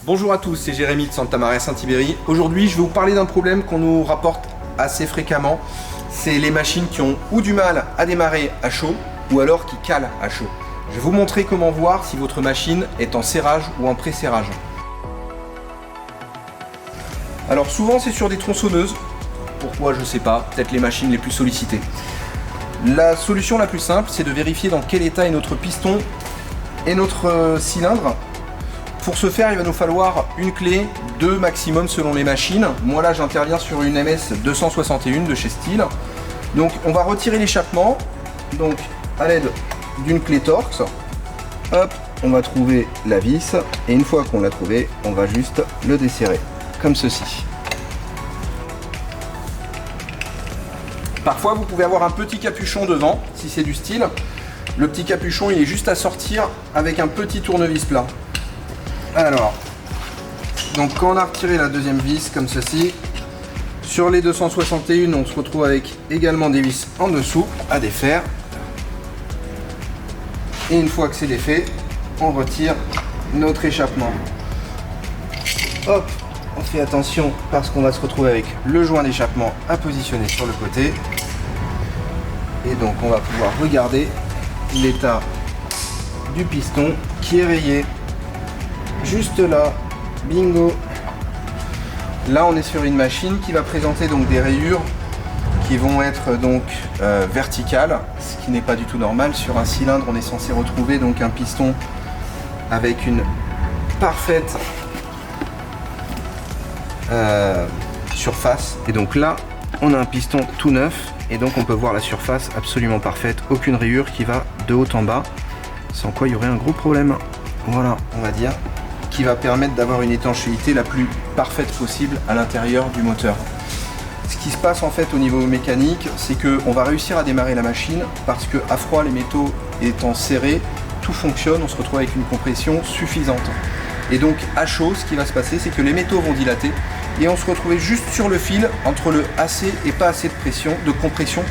Bonjour à tous, c'est Jérémy de Santa Maria Saint-Ibéry. Aujourd'hui, je vais vous parler d'un problème qu'on nous rapporte assez fréquemment. C'est les machines qui ont ou du mal à démarrer à chaud ou alors qui calent à chaud. Je vais vous montrer comment voir si votre machine est en serrage ou en pré-serrage. Alors souvent c'est sur des tronçonneuses. Pourquoi, je sais pas, peut-être les machines les plus sollicitées. La solution la plus simple, c'est de vérifier dans quel état est notre piston et notre cylindre. Pour ce faire, il va nous falloir une clé, 2 maximum selon les machines. Moi là, j'interviens sur une MS 261 de chez Stihl. Donc on va retirer l'échappement, donc à l'aide d'une clé Torx. Hop, on va trouver la vis et une fois qu'on l'a trouvé, on va juste le desserrer comme ceci. Parfois, vous pouvez avoir un petit capuchon devant, si c'est du Stihl. Le petit capuchon, il est juste à sortir avec un petit tournevis plat. Alors, donc quand on a retiré la deuxième vis comme ceci, sur les 261, on se retrouve avec également des vis en dessous à défaire. Et une fois que c'est défait, on retire notre échappement. Hop, on fait attention parce qu'on va se retrouver avec le joint d'échappement à positionner sur le côté. Et donc on va pouvoir regarder l'état du piston qui est rayé. Juste là, bingo. Là on est sur une machine qui va présenter donc des rayures qui vont être donc verticales, ce qui n'est pas du tout normal. Sur un cylindre, on est censé retrouver donc un piston avec une parfaite surface. Et donc là, on a un piston tout neuf et donc on peut voir la surface absolument parfaite, aucune rayure qui va de haut en bas, sans quoi il y aurait un gros problème. Voilà, on va dire, qui va permettre d'avoir une étanchéité la plus parfaite possible à l'intérieur du moteur. Ce qui se passe en fait au niveau mécanique, c'est qu'on va réussir à démarrer la machine parce que à froid, les métaux étant serrés, tout fonctionne, on se retrouve avec une compression suffisante. Et donc à chaud, ce qui va se passer, c'est que les métaux vont dilater et on se retrouvait juste sur le fil entre le assez et pas assez de compression.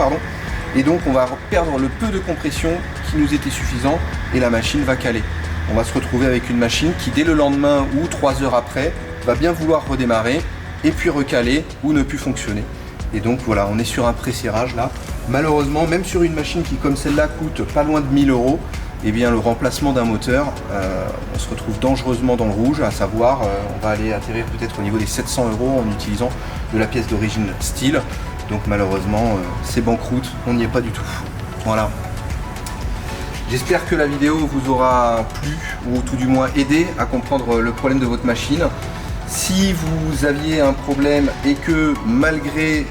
Et donc on va perdre le peu de compression qui nous était suffisant et la machine va caler. On va se retrouver avec une machine qui dès le lendemain ou 3 heures après va bien vouloir redémarrer et puis recaler ou ne plus fonctionner. Et donc voilà, on est sur un pré-serrage là. Malheureusement, même sur une machine qui comme celle-là coûte pas loin de 1000 €, eh bien le remplacement d'un moteur, on se retrouve dangereusement dans le rouge, à savoir on va aller atterrir peut-être au niveau des 700 € en utilisant de la pièce d'origine Stihl. Donc malheureusement c'est banqueroute, on n'y est pas du tout. Voilà. J'espère que la vidéo vous aura plu ou tout du moins aidé à comprendre le problème de votre machine. Si vous aviez un problème et que malgré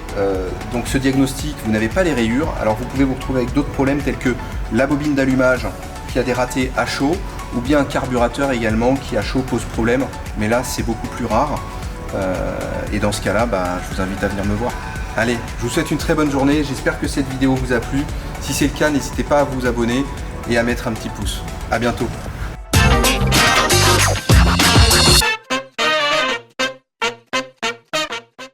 donc ce diagnostic vous n'avez pas les rayures, alors vous pouvez vous retrouver avec d'autres problèmes tels que la bobine d'allumage qui a des ratés à chaud ou bien un carburateur également qui à chaud pose problème, mais là c'est beaucoup plus rare et dans ce cas là je vous invite à venir me voir. Allez, je vous souhaite une très bonne journée, j'espère que cette vidéo vous a plu. Si c'est le cas, n'hésitez pas à vous abonner et à mettre un petit pouce. À bientôt.